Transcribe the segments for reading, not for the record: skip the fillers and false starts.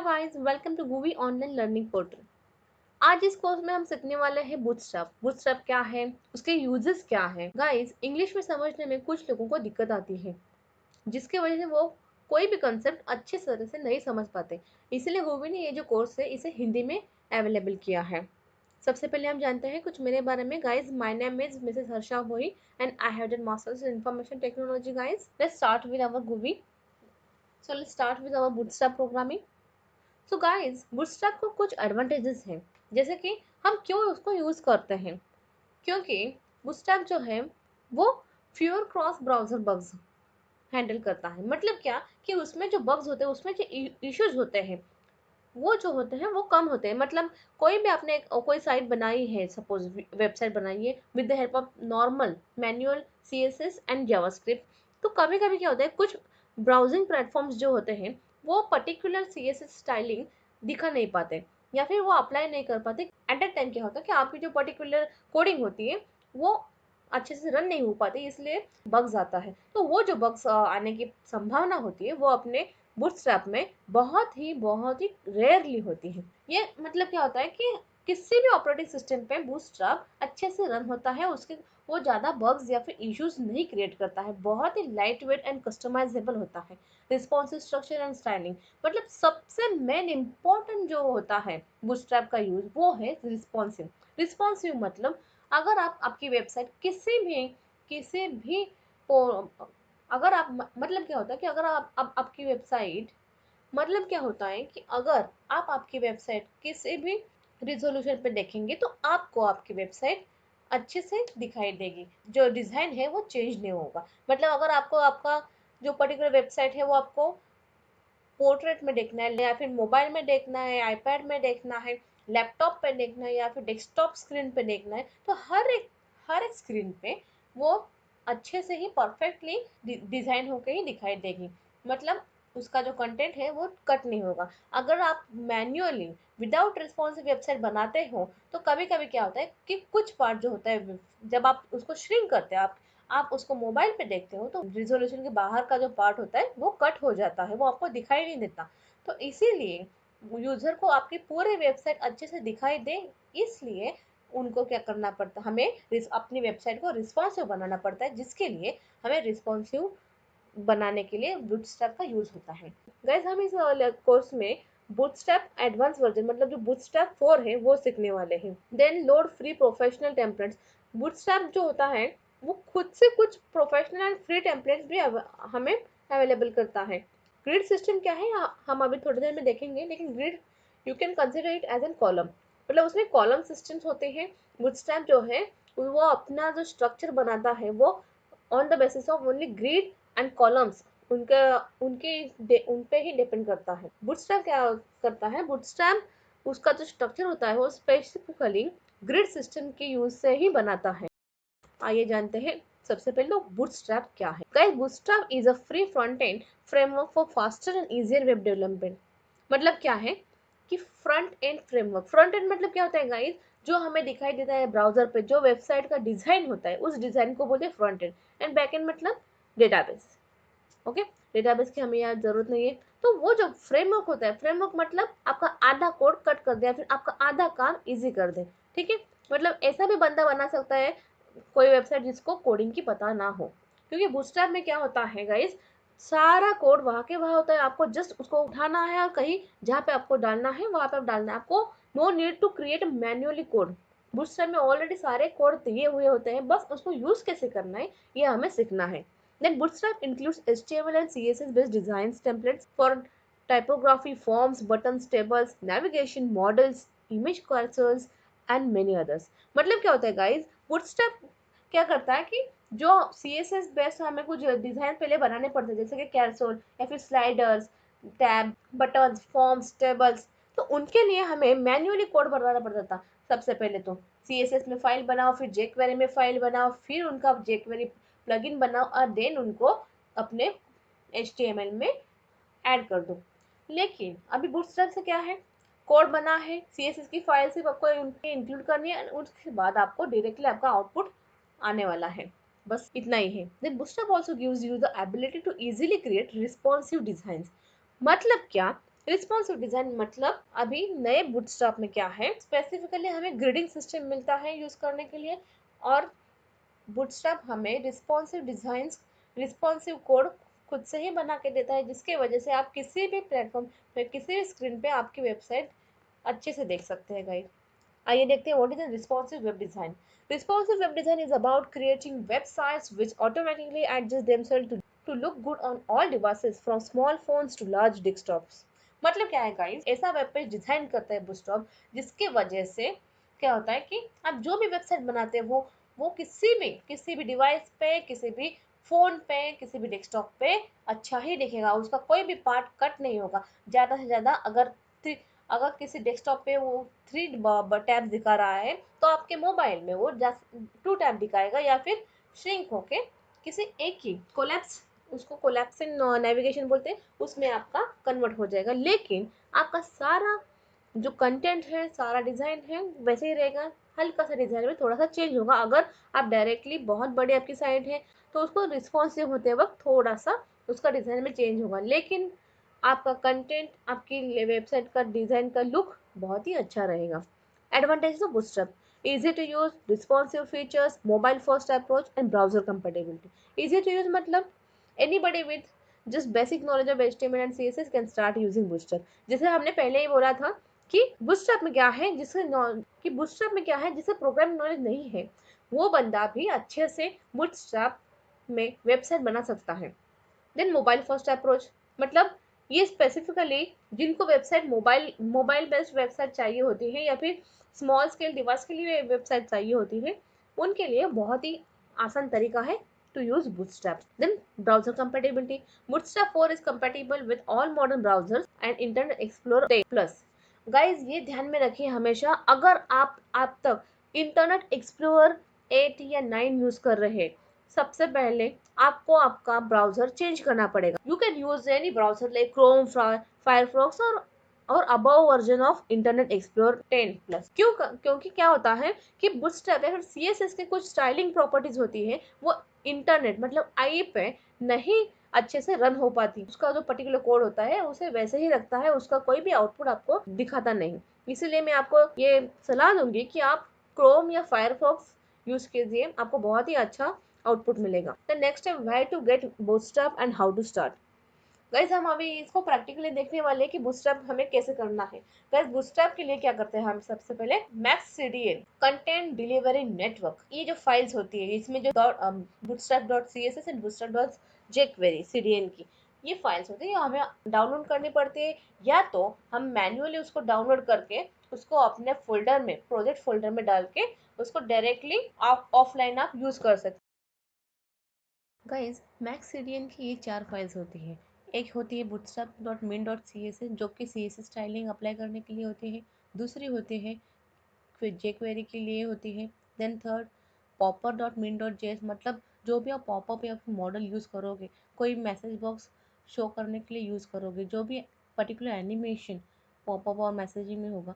Guys, welcome to GUVI online learning portal. आज इस course में हम सीखने वाले हैं बूटस्ट्रैप। बूटस्ट्रैप क्या है, उसके यूजेस क्या है। गाइस, इंग्लिश में समझने में कुछ लोगों को दिक्कत आती है, जिसकी वजह से वो कोई भी कंसेप्ट अच्छे तरह से नहीं समझ पाते। इसलिए गूवी ने ये जो कोर्स है इसे हिंदी में अवेलेबल किया है। सबसे पहले हम जानते हैं कुछ मेरे बारे में। Guys, my name is Mrs Harsha Bhoi and I have done masters in information technology. Guys, let's start with our GUVI. So let's start with our Bootstrap programming. So guys, Bootstrap को कुछ एडवांटेजेस हैं, जैसे कि हम क्यों उसको यूज करते हैं। क्योंकि बूटस्ट्रैप जो है वो fewer cross browser bugs handle करता है। मतलब क्या कि उसमें जो बग्स होते हैं, उसमें जो इश्यूज होते हैं, वो जो होते हैं वो कम होते हैं। मतलब कोई भी आपने कोई साइट बनाई है, सपोज वेबसाइट बनाई है with the help of normal manual CSS and JavaScript, तो कभी कभी क्या होता है, कुछ ब्राउजिंग प्लेटफॉर्म्स जो होते हैं वो पर्टिकुलर सीएसएस स्टाइलिंग दिखा नहीं पाते, या फिर वो अप्लाई नहीं कर पाते। एट दैट टाइम क्या होता है कि आपकी जो पर्टिकुलर कोडिंग होती है वो अच्छे से रन नहीं हो पाती, इसलिए बग्स आता है। तो वो जो बग्स आने की संभावना होती है वो अपने बूटस्ट्रैप में बहुत ही रेयरली होती है। ये मतलब क्या होता है कि किसी भी ऑपरेटिंग सिस्टम पे बूटस्ट्रैप अच्छे से रन होता है, उसके वो ज़्यादा बग्स या फिर इश्यूज नहीं क्रिएट करता है, बहुत ही लाइट वेट एंड कस्टमाइजेबल होता है। रिस्पॉन्सिव स्ट्रक्चर एंड स्टाइलिंग, मतलब सबसे मेन इम्पोर्टेंट जो होता है बूटस्ट्रैप का यूज वो है रिस्पॉन्सिव। रिस्पॉन्सिव मतलब अगर आप आपकी वेबसाइट किसी भी अगर आप मतलब क्या होता है कि अगर आप आपकी वेबसाइट मतलब क्या होता है कि अगर आप आपकी वेबसाइट किसी भी रिजोल्यूशन पे देखेंगे तो आपको आपकी वेबसाइट अच्छे से दिखाई देगी, जो डिज़ाइन है वो चेंज नहीं होगा। मतलब अगर आपको आपका जो पर्टिकुलर वेबसाइट है वो आपको पोर्ट्रेट में देखना है, या फिर मोबाइल में देखना है, आईपैड में देखना है, लैपटॉप पे देखना है, या फिर डेस्कटॉप स्क्रीन पे देखना है, तो हर एक स्क्रीन पे वो अच्छे से ही परफेक्टली डिजाइन होके ही दिखाई देगी। मतलब उसका जो कंटेंट है वो कट नहीं होगा। अगर आप मैन्युअली विदाउट रिस्पॉन्सिव वेबसाइट बनाते हो तो कभी कभी क्या होता है कि कुछ पार्ट जो होता है, जब आप उसको श्रिंक करते हैं, आप उसको मोबाइल पे देखते हो तो रिजोल्यूशन के बाहर का जो पार्ट होता है वो कट हो जाता है, वो आपको दिखाई नहीं देता। तो इसीलिए यूजर को आपकी पूरी वेबसाइट अच्छे से दिखाई दे, इसलिए उनको क्या करना पड़ता है, हमें अपनी वेबसाइट को रिस्पॉन्सिव बनाना पड़ता है, जिसके लिए हमें रिस्पॉन्सिव बनाने के लिए बूटस्ट्रैप का यूज होता है। गाइस, हम इस कोर्स में बूटस्ट्रैप एडवांस वर्जन मतलब जो बूटस्ट्रैप 4 है वो सीखने वाले हैं। Then load free professional templates. Bootstrap जो होता है वो खुद से कुछ प्रोफेशनल एंड फ्री टेम्पलेट्स भी हमें अवेलेबल करता है। ग्रिड सिस्टम क्या है हम अभी थोड़ी देर में देखेंगे, लेकिन grid you can consider it as an column, मतलब उसमें कॉलम सिस्टम्स होते हैं। बूटस्ट्रैप जो है वो अपना जो स्ट्रक्चर बनाता है वो on the basis of only grid and columns, उनका उन पे ही डिपेंड करता है। बूटस्ट्रैप क्या करता है, बूटस्ट्रैप उसका जो स्ट्रक्चर होता है वो स्पेसिफिकली ग्रिड सिस्टम के यूज से ही बनाता है। आइए जानते हैं सबसे पहले तो बूटस्ट्रैप क्या है। Guys, bootstrap is a free front end framework for faster and easier web development. मतलब क्या है कि front end framework, front end मतलब क्या होता है गाइस, जो हमें दिखाई देता है ब्राउजर पे, जो वेबसाइट का डिजाइन होता है उस डिजाइन को बोलते हैं front end. And back and मतलब डेटाबेस। ओके, डेटाबेस की हमें यार जरूरत नहीं है। तो वो जो फ्रेमवर्क होता है, फ्रेमवर्क मतलब आपका आधा कोड कट कर दे या फिर आपका आधा काम इजी कर दे। ठीक है, मतलब ऐसा भी बंदा बना सकता है कोई वेबसाइट जिसको कोडिंग की पता ना हो, क्योंकि बूटस्ट्रैप में क्या होता है गाइस, सारा कोड वहाँ के वहाँ होता है, आपको जस्ट उसको उठाना है और कहीं जहाँ पे आपको डालना है वहाँ पे डालना है। आपको no need to create manually code. Bootstrap में ऑलरेडी सारे कोड दिए हुए होते हैं, बस उसको यूज कैसे करना है ये हमें सीखना है। Then Bootstrap includes HTML and CSS based designs templates for typography, forms, buttons, tables, navigation, models, image cursors and many others. मतलब क्या होता है गाइस, Bootstrap क्या करता है कि जो CSS बेस्ड हमें कुछ डिजाइन पहले बनाने पड़ते हैं, जैसे कि कैरसोल या फिर sliders, tab, buttons, forms, tables, तो उनके लिए हमें मैन्युअली कोड बनाना पड़ता था। सबसे पहले तो CSS में फाइल बनाओ, फिर jQuery में फाइल बनाओ, फिर उनका jQuery प्लगइन बनाओ और देन उनको अपने HTML में ऐड कर दो। लेकिन अभी बूटस्ट्रैप से क्या है, कोड बना है, CSS की फाइल सिर्फ आपको उनके इंक्लूड करनी है, उसके बाद आपको डायरेक्टली आपका आउटपुट आने वाला है, बस इतना ही है। Then Bootstrap also gives you the ability to easily create responsive designs. मतलब क्या रिस्पॉन्सिव डिजाइन मतलब अभी नए बूटस्ट्रैप में क्या है, स्पेसिफिकली हमें ग्रिडिंग सिस्टम मिलता है यूज करने के लिए, और बूटस्ट्रैप हमें रिस्पॉन्सिव डिजाइंस, रिस्पॉन्सिव कोड खुद से ही बना के देता है, जिसके वजह से आप किसी भी प्लेटफॉर्म पे, किसी भी स्क्रीन पे आपकी वेबसाइट अच्छे से देख सकते हैं गाइस। आइए देखते हैं what is responsive web design. Responsive web design is about creating websites which automatically adjust themselves to look good on all devices from small phones to large desktops. मतलब क्या है गाइस, ऐसा वेब पेज डिजाइन करता है bootstrap जिसके वजह से क्या होता है कि आप जो भी वेबसाइट बनाते हैं वो किसी भी डिवाइस पे, किसी भी फोन पे, किसी भी डेस्कटॉप पे अच्छा ही दिखेगा, उसका कोई भी पार्ट कट नहीं होगा। ज्यादा से ज्यादा अगर किसी डेस्कटॉप पे वो 3 टैब दिखा रहा है तो आपके मोबाइल में वो 2 टैब दिखाएगा, या फिर श्रिंक होके किसी एक ही कोलैप्स, उसको कोलैप्सिंग नेविगेशन बोलते हैं, उसमें आपका कन्वर्ट हो जाएगा। लेकिन आपका सारा जो कंटेंट है, सारा डिजाइन है वैसे ही रहेगा, हल्का सा डिजाइन में थोड़ा सा चेंज होगा। अगर आप डायरेक्टली बहुत बड़ी आपकी साइट है तो उसको रिस्पॉन्सिव होते वक्त थोड़ा सा उसका डिजाइन में चेंज होगा, लेकिन आपका कंटेंट, आपकी वेबसाइट का डिजाइन का लुक बहुत ही अच्छा रहेगा। Advantage of bootstrap: easy to use, responsive features, mobile first approach and browser compatibility. easy to use मतलब anybody with just basic knowledge of HTML and CSS can start using bootstrap. जैसे हमने पहले ही बोला था कि bootstrap में क्या है, जिसे प्रोग्रामिंग नॉलेज नहीं है वो बंदा भी अच्छे से bootstrap में वेबसाइट बना सकता है। देन मोबाइल फर्स्ट अप्रोच मतलब ये स्पेसिफिकली जिनको वेबसाइट मोबाइल बेस्ड वेबसाइट चाहिए होती है, या फिर स्मॉल स्केल डिवाइस के लिए वेबसाइट चाहिए होती है, उनके लिए बहुत ही आसान तरीका है to use Bootstrap. Then browser compatibility. Bootstrap 4 is compatible with all modern browsers and Internet Explorer 10 Plus. Guys, ये ध्यान में रखिए हमेशा, अगर आप तक इंटरनेट एक्सप्लोरर 8 या 9 यूज कर रहे हैं, सबसे पहले आपको आपका ब्राउजर चेंज करना पड़ेगा। You can use any browser like Chrome, Firefox और above version of Internet Explorer 10 plus. क्योंकि क्या होता है कि बूटस्ट्रैप या फिर सीएसएस के कुछ स्टाइलिंग प्रॉपर्टीज होती है वो इंटरनेट मतलब आई पे नहीं अच्छे से रन हो पाती, उसका जो पर्टिकुलर कोड होता है उसे वैसे ही रखता है, उसका कोई भी आउटपुट आपको दिखाता नहीं। इसीलिए मैं आपको ये सलाह दूंगी कि आप क्रोम या फायरफॉक्स यूज कीजिए, आपको बहुत ही अच्छा आउटपुट मिलेगा। द नेक्स्ट है where to get Bootstrap and how to start. Guys, हम अभी इसको प्रैक्टिकली देखने वाले हैं कि बूटस्ट्रैप हमें कैसे करना है। गाइस, बूटस्ट्रैप के लिए क्या करते हैं हम, सबसे पहले max CDN content delivery network, ये जो फाइल्स होती है इसमें जो bootstrap.css एंड bootstrap.jquery सीडीएन की ये फाइल्स होती है, हमें डाउनलोड करनी पड़ती है, या तो हम मैन्युअली उसको डाउनलोड करके उसको अपने फोल्डर में, प्रोजेक्ट फोल्डर में डाल के उसको डायरेक्टली आप ऑफलाइन आप यूज कर सकते। गाइस, मैक्स सीडीएन की ये 4 फाइल्स होती है। एक होती है bootstrap.min.css जो कि सीएसएस स्टाइलिंग अप्लाई करने के लिए होती है। दूसरी होती है फिर jQuery के लिए होती है। देन थर्ड popper.min.js मतलब जो भी आप पॉपअप या फिर मॉडल यूज़ करोगे, कोई मैसेज बॉक्स शो करने के लिए यूज़ करोगे, जो भी पर्टिकुलर एनिमेशन पॉपअप और मैसेजिंग में होगा,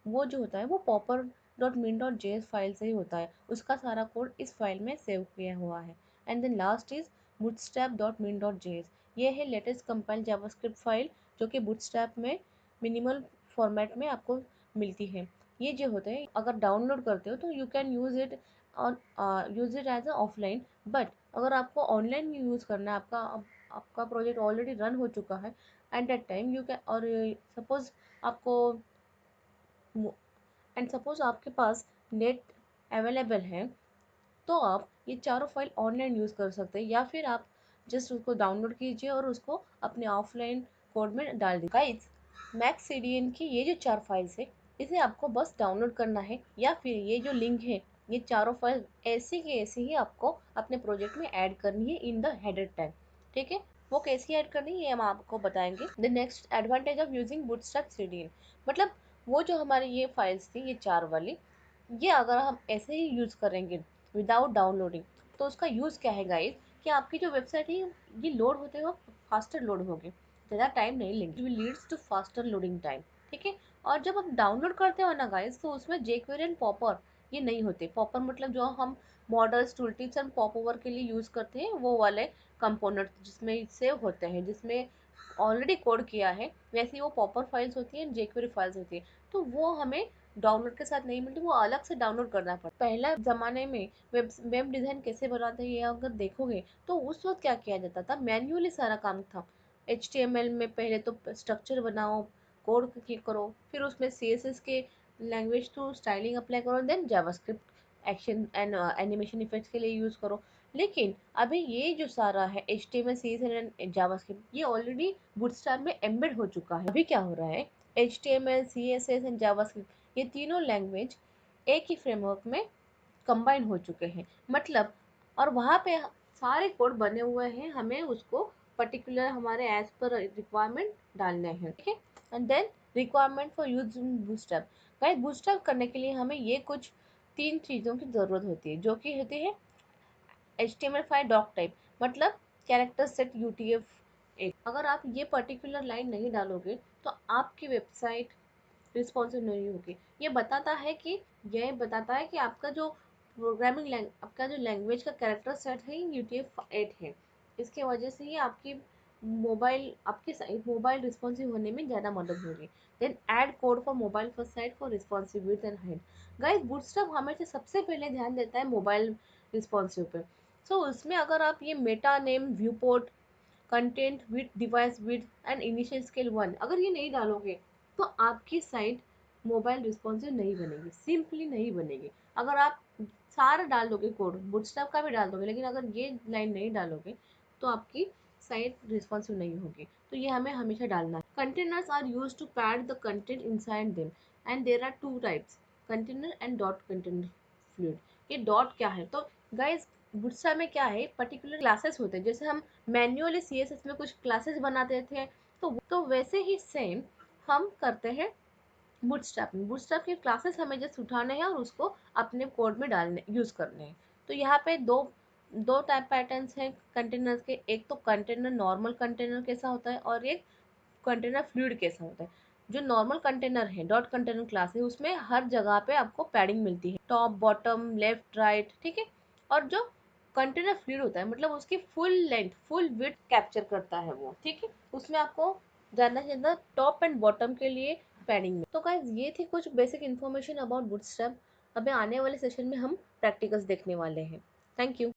वो जो होता है वो popper.min.js फाइल से ही होता है, उसका सारा कोड इस फाइल में सेव किया हुआ है। And then last is bootstrap.min.js, ये है लेटेस्ट कंपाइल जावास्क्रिप्ट फाइल जो कि bootstrap में मिनिमल फॉर्मेट में आपको मिलती है। ये जो होते हैं अगर डाउनलोड करते हो तो you can use it as a offline, but अगर आपको ऑनलाइन यूज़ करना है, आपका प्रोजेक्ट ऑलरेडी रन हो चुका है at that time you can, और सपोज आपको सपोज आपके पास नेट अवेलेबल है तो आप ये चारों फाइल ऑनलाइन यूज़ कर सकते हैं, या फिर आप जस्ट उसको डाउनलोड कीजिए और उसको अपने ऑफलाइन कोड में डाल दीजिए। गाइस, मैक्स सीडीएन की ये जो 4 फाइल्स है इसे आपको बस डाउनलोड करना है, या फिर ये जो लिंक है ये चारों फाइल ऐसी की ऐसी ही आपको अपने प्रोजेक्ट में ऐड करनी है इन द हेडर टैग। ठीक है, वो कैसी ऐड करनी है ये हम आपको बताएंगे। The next advantage of using bootstrap CDN मतलब वो जो हमारी ये फाइल्स थी ये 4 वाली, ये अगर हम ऐसे ही यूज़ करेंगे विदाउट डाउनलोडिंग तो उसका यूज़ क्या है गाइस, कि आपकी जो वेबसाइट है ये लोड होते वक्त फास्टर लोड होगी, ज़्यादा टाइम नहीं लेंगे, will leads to faster loading time. ठीक है, और जब आप डाउनलोड करते हो ना गाइस तो उसमें jQuery एंड पॉपर ये नहीं होते। पॉपर मतलब जो हम models, tool tips and pop over के लिए यूज़ करते हैं वो वाले कंपोनेंट जिसमें सेव होते हैं, जिसमें ऑलरेडी कोड किया है, वैसे ही वो पॉपर फाइल्स होती है, जेक्वेरी फाइल्स होती है, तो वो हमें डाउनलोड के साथ नहीं मिलती, वो अलग से डाउनलोड करना पड़ता है। पहला ज़माने में वेब डिज़ाइन कैसे बनाते हैं ये अगर देखोगे तो उस वक्त क्या किया जाता था, मैन्युअली सारा काम था। HTML में पहले तो स्ट्रक्चर बनाओ, कोड क्लिक करो, फिर उसमें CSS के लैंग्वेज थ्रू स्टाइलिंग अप्लाई करो, then JavaScript action and animation effects के लिए यूज़ करो। लेकिन अभी ये जो सारा है HTML CSS एंड जावास्क्रिप्ट ये ऑलरेडी बूटस्ट्रैप में एम्बेड हो चुका है। अभी क्या हो रहा है, HTML CSS एंड जावास्क्रिप्ट ये तीनों लैंग्वेज एक ही फ्रेमवर्क में कंबाइन हो चुके हैं, मतलब और वहाँ पे सारे कोड बने हुए हैं, हमें उसको पर्टिकुलर हमारे एज पर रिक्वायरमेंट डालने हैं, ठीक है। And then requirement for use in Bootstrap. Guys Bootstrap करने के लिए हमें ये कुछ 3 चीज़ों की ज़रूरत होती है, जो कि होती है HTML5 डॉक टाइप, मतलब कैरेक्टर सेट UTF-8। अगर आप ये पर्टिकुलर लाइन नहीं डालोगे तो आपकी वेबसाइट रिस्पॉन्सिव नहीं होगी। ये बताता है कि आपका जो आपका जो लैंग्वेज का कैरेक्टर सेट है UTF-8 है। इसके वजह से ही आपकी साइट मोबाइल रिस्पॉन्सिव होने में ज़्यादा मदद होगी। Then add code for mobile first site for responsive width and height. Guys Bootstrap हमेशा सबसे पहले ध्यान देता है मोबाइल रिस्पॉन्सिव पे। सो उसमें अगर आप ये Meta name view port content with device with and initial scale 1 अगर ये नहीं डालोगे तो आपकी साइट मोबाइल रिस्पॉन्सिव नहीं बनेगी, सिंपली नहीं बनेगी। अगर आप सारा डाल दोगे कोड, बूटस्ट्रैप का भी डाल दोगे, लेकिन अगर ये लाइन नहीं डालोगे तो आपकी साइट रिस्पॉन्सिव नहीं होगी। तो ये हमें हमेशा डालना है। Containers are used to pad the content inside them and there are 2 types, container and dot container fluid. ये डॉट क्या है, तो गाइस बूटस्ट्रैप में क्या है, पर्टिकुलर क्लासेस होते हैं, जैसे हम मैन्युअली CSS में कुछ क्लासेस बनाते थे, तो वैसे ही सेम हम करते हैं बूटस्ट्रैप में। बूटस्ट्रैप की क्लासेस हमें जस्ट उठाने हैं और उसको अपने कोड में डालने यूज़ करने हैं। तो यहाँ पे दो दो टाइप पैटर्न्स हैं कंटेनर्स के, एक तो कंटेनर नॉर्मल कंटेनर कैसा होता है और एक कंटेनर फ्लूइड कैसा होता है। जो नॉर्मल कंटेनर है, डॉट कंटेनर क्लास है, उसमें हर जगह पे आपको पैडिंग मिलती है, टॉप बॉटम लेफ्ट राइट, ठीक है। और जो कंटेनर फ्लूइड होता है मतलब उसकी full length full width capture करता है वो, ठीक है। उसमें आपको ज़्यादा से ज़्यादा टॉप एंड बॉटम के लिए पैडिंग में। तो गाइस ये थी कुछ बेसिक इन्फॉर्मेशन अबाउट बूटस्ट्रैप। अभी आने वाले सेशन में हम प्रैक्टिकल्स देखने वाले हैं। Thank you.